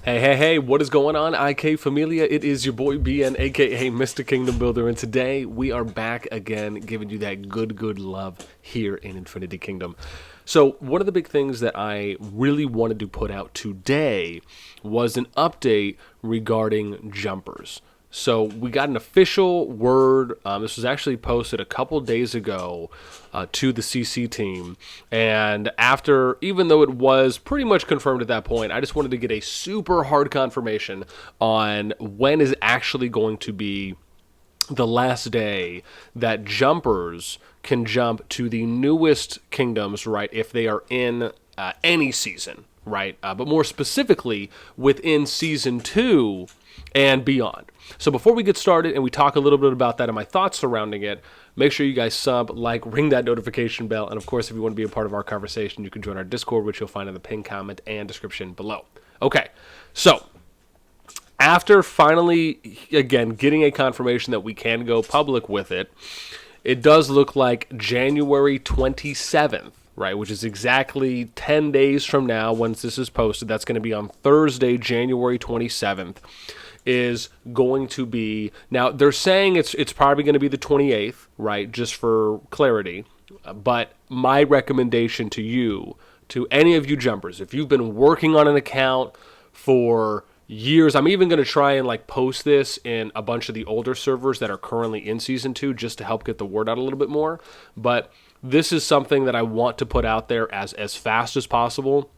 Hey, what is going on, IK Familia? It is your boy BN, aka Mr. Kingdom Builder, and today we are back again giving you that good love here in Infinity Kingdom. So one of the big things that I really wanted to put out today was an update regarding jumpers. So we got an official word. This was actually posted a couple days ago to the CC team. And after, even though it was pretty much confirmed at that point, I just wanted to get a super hard confirmation on when is actually going to be the last day that jumpers can jump to the newest kingdoms, right, if they are in any season, right? But more specifically, within Season 2 and beyond. So before we get started and we talk a little bit about that and my thoughts surrounding it, make sure you guys sub, like, ring that notification bell, and of course, if you want to be a part of our conversation, you can join our Discord, which you'll find in the pinned comment and description below. Okay, so after finally, again, getting a confirmation that we can go public with it, it does look like January 27th, right, which is exactly 10 days from now once this is posted. That's going to be on Thursday, January 27th, is going to be... Now, they're saying it's probably going to be the 28th, right, just for clarity. But my recommendation to you, to any of you jumpers, if you've been working on an account for years, I'm even going to try and post this in a bunch of the older servers that are currently in Season 2 just to help get the word out a little bit more. But this is something that I want to put out there as fast as possible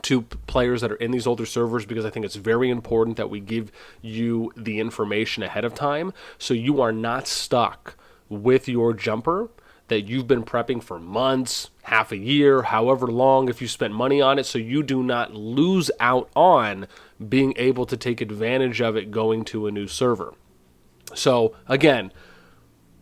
to players that are in these older servers, because I think it's very important that we give you the information ahead of time so you are not stuck with your jumper that you've been prepping for months, half a year, however long, if you spent money on it, so you do not lose out on being able to take advantage of it going to a new server. So again,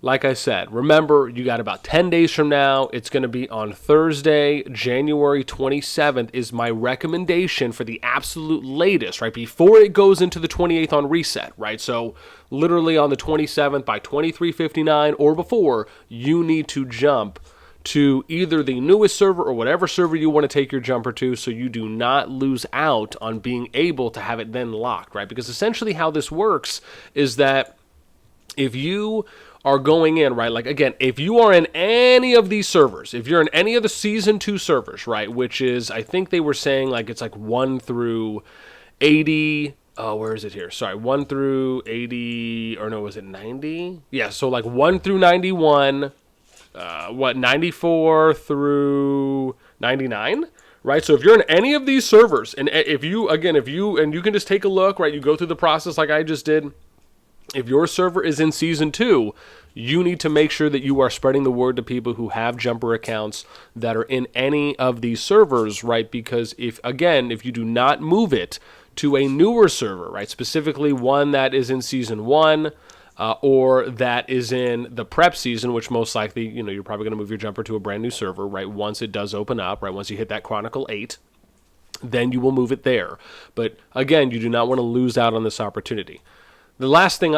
like I said, remember, you got about 10 days from now. It's going to be on Thursday, January 27th is my recommendation for the absolute latest, right? Before it goes into the 28th on reset, right? So literally on the 27th by 23:59 or before, you need to jump to either the newest server or whatever server you want to take your jumper to, so you do not lose out on being able to have it then locked, right? Because essentially how this works is that if you are going in, right, like again, if you are in any of these servers, if you're in any of the Season 2 servers, right, which is, I think they were saying it's 1 through 80, oh, where is it here? Sorry, 1 through 80, or no, was it 90? Yeah, so 1 through 91, 94 through 99? Right, so if you're in any of these servers, and if you can just take a look, right, you go through the process like I just did. If your server is in Season 2, you need to make sure that you are spreading the word to people who have jumper accounts that are in any of these servers, right? Because if you do not move it to a newer server, right, specifically one that is in Season 1 or that is in the prep season, which most likely, you're probably going to move your jumper to a brand new server, right, once it does open up, right, once you hit that Chronicle 8, then you will move it there. But again, you do not want to lose out on this opportunity. The next thing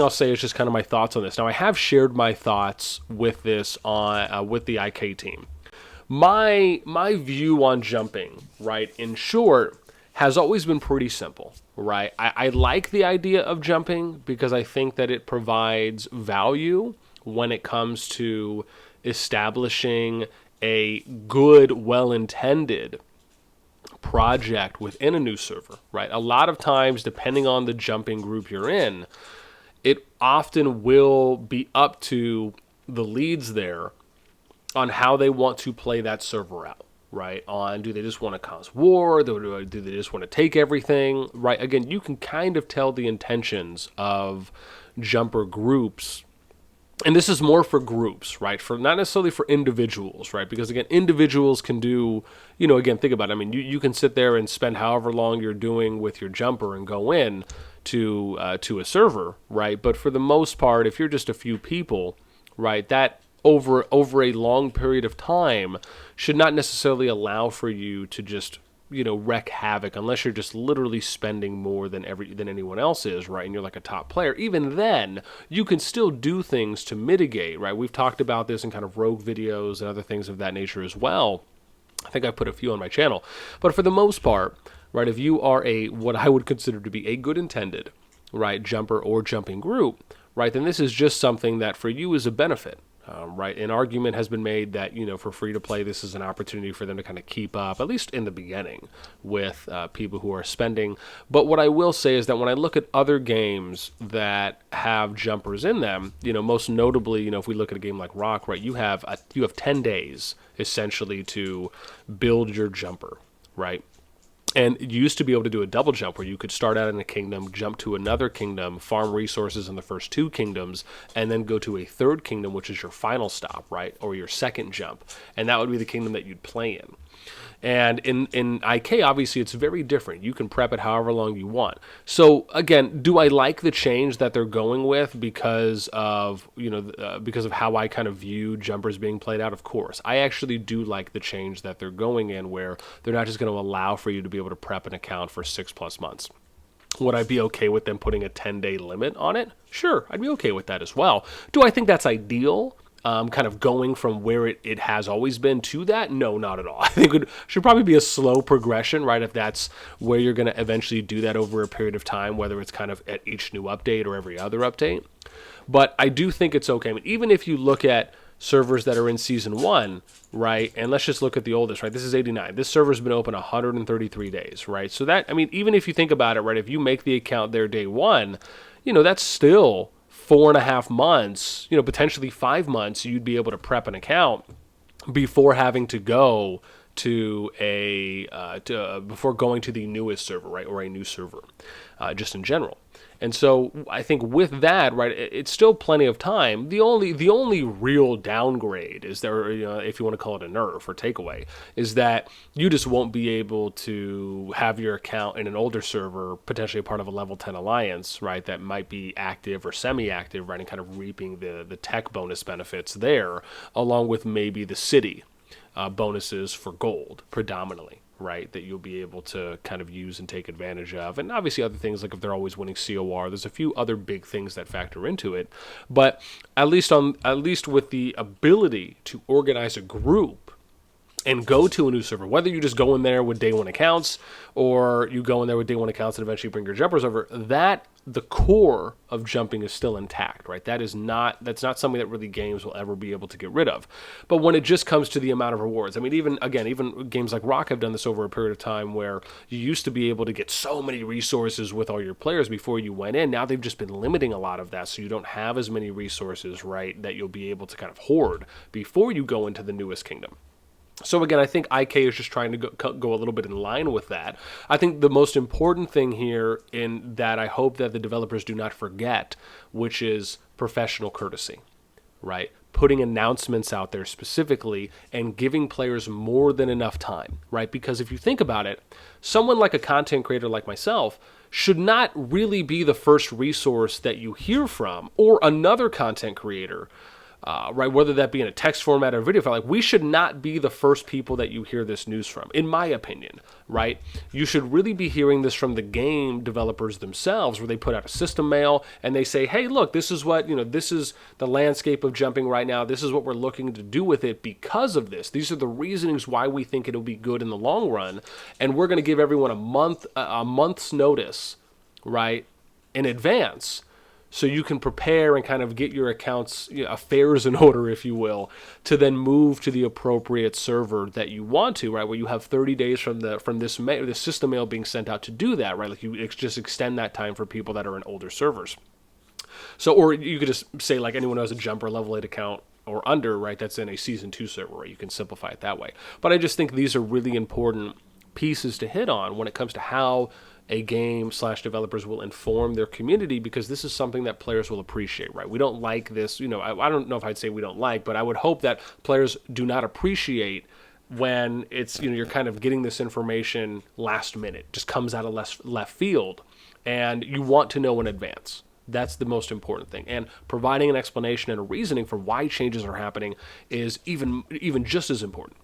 I'll say is just kind of my thoughts on this. Now, I have shared my thoughts with this on with the IK team. My view on jumping, right, in short, has always been pretty simple, right? I like the idea of jumping because I think that it provides value when it comes to establishing a good, well-intended project within a new server, right? A lot of times, depending on the jumping group you're in, it often will be up to the leads there on how they want to play that server out, right? On, do they just want to cause war? Do they just want to take everything, right? Again, you can kind of tell the intentions of jumper groups. And this is more for groups, right? For not necessarily for individuals, right? Because again, individuals can do, again, think about it. I mean, you can sit there and spend however long you're doing with your jumper and go in to a server, right? But for the most part, if you're just a few people, right, that over a long period of time should not necessarily allow for you to just wreak havoc unless you're just literally spending more than anyone else is, right? And you're like a top player. Even then, you can still do things to mitigate, right? We've talked about this in kind of rogue videos and other things of that nature as well. I think I put a few on my channel. But for the most part, right? If you are what I would consider to be a good intended, right, jumper or jumping group, right, then this is just something that for you is a benefit. Right, an argument has been made that, for free to play, this is an opportunity for them to kind of keep up, at least in the beginning, with people who are spending. But what I will say is that when I look at other games that have jumpers in them, most notably, if we look at a game like Rock, right, you have 10 days essentially to build your jumper, right? And you used to be able to do a double jump where you could start out in a kingdom, jump to another kingdom, farm resources in the first two kingdoms, and then go to a third kingdom, which is your final stop, right? Or your second jump. And that would be the kingdom that you'd play in. And in IK, obviously, it's very different. You can prep it however long you want. So, again, do I like the change that they're going with because of how I kind of view jumpers being played out? Of course. I actually do like the change that they're going in where they're not just going to allow for you to be able to prep an account for 6+ months. Would I be okay with them putting a 10-day limit on it? Sure, I'd be okay with that as well. Do I think that's ideal? Kind of going from where it has always been to that? No, not at all. I think it should probably be a slow progression, right? If that's where you're going to eventually do that over a period of time, whether it's kind of at each new update or every other update. But I do think it's okay. I mean, even if you look at servers that are in Season 1, right? And let's just look at the oldest, right? This is 89. This server's been open 133 days, right? So that, I mean, even if you think about it, right, if you make the account there day one, that's still 4.5 months, potentially 5 months, you'd be able to prep an account before having to go to before going to the newest server, right, or a new server, just in general. And so I think with that, right, it's still plenty of time. The only real downgrade is there, if you want to call it a nerf or takeaway, is that you just won't be able to have your account in an older server, potentially a part of a level 10 alliance, right, that might be active or semi-active, right, and kind of reaping the tech bonus benefits there, along with maybe the city bonuses for gold predominantly, right, that you'll be able to kind of use and take advantage of. And obviously other things, like if they're always winning COR, there's a few other big things that factor into it. But at least with the ability to organize a group and go to a new server, whether you just go in there with day one accounts or you go in there with day one accounts and eventually bring your jumpers over, that the core of jumping is still intact, right? That's not something that really games will ever be able to get rid of. But when it just comes to the amount of rewards, I mean, even games like Rock have done this over a period of time where you used to be able to get so many resources with all your players before you went in. Now they've just been limiting a lot of that, so you don't have as many resources, right, that you'll be able to kind of hoard before you go into the newest kingdom. So again, I think IK is just trying to go a little bit in line with that. I think the most important thing here in that I hope that the developers do not forget, which is professional courtesy, right? Putting announcements out there specifically and giving players more than enough time, right? Because if you think about it, someone like a content creator like myself should not really be the first resource that you hear from, or another content creator, right, whether that be in a text format or video file. Like, we should not be the first people that you hear this news from, in my opinion, right? You should really be hearing this from the game developers themselves, where they put out a system mail and they say, hey, look, this is what, this is the landscape of jumping right now. This is what we're looking to do with it because of this. These are the reasonings why we think it'll be good in the long run. And we're going to give everyone a month's notice, right, in advance, so you can prepare and kind of get your accounts, affairs in order, if you will, to then move to the appropriate server that you want to, right? Where you have 30 days from this system mail being sent out to do that, right? Like, you just extend that time for people that are in older servers. So, or you could just say, like, anyone who has a jumper level 8 account or under, right, that's in a Season 2 server, right? You can simplify it that way. But I just think these are really important pieces to hit on when it comes to how a game/developers will inform their community, because this is something that players will appreciate, right? We don't like this, I don't know if I'd say we don't like, but I would hope that players do not appreciate when it's, you're kind of getting this information last minute, just comes out of left field, and you want to know in advance. That's the most important thing. And providing an explanation and a reasoning for why changes are happening is even just as important.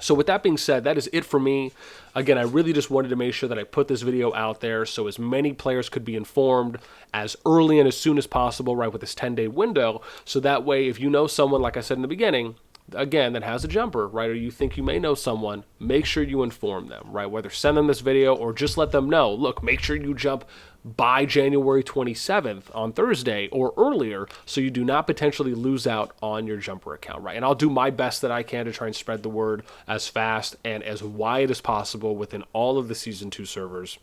So with that being said, that is it for me. Again, I really just wanted to make sure that I put this video out there so as many players could be informed as early and as soon as possible, right, with this 10-day window. So that way, if you know someone, like I said in the beginning, again, that has a jumper, right, or you think you may know someone, make sure you inform them, right, whether send them this video or just let them know, look, make sure you jump by January 27th on Thursday or earlier so you do not potentially lose out on your jumper account, right? And I'll do my best that I can to try and spread the word as fast and as wide as possible within all of the Season 2 servers.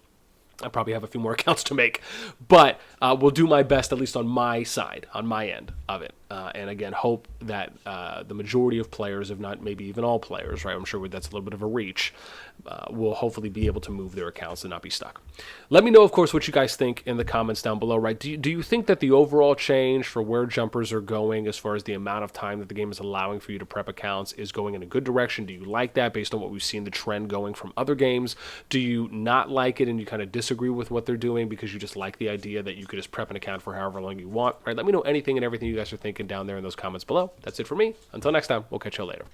I probably have a few more accounts to make, but we'll do my best, at least on my side, on my end of it. And again, hope that the majority of players, if not maybe even all players, right, I'm sure that's a little bit of a reach, will hopefully be able to move their accounts and not be stuck. Let me know, of course, what you guys think in the comments down below, right? Do you think that the overall change for where jumpers are going as far as the amount of time that the game is allowing for you to prep accounts is going in a good direction? Do you like that based on what we've seen the trend going from other games? Do you not like it and you kind of disagree with what they're doing because you just like the idea that you could just prep an account for however long you want, right? Let me know anything and everything you guys are thinking down there in those comments below. That's it for me. Until next time, we'll catch you later.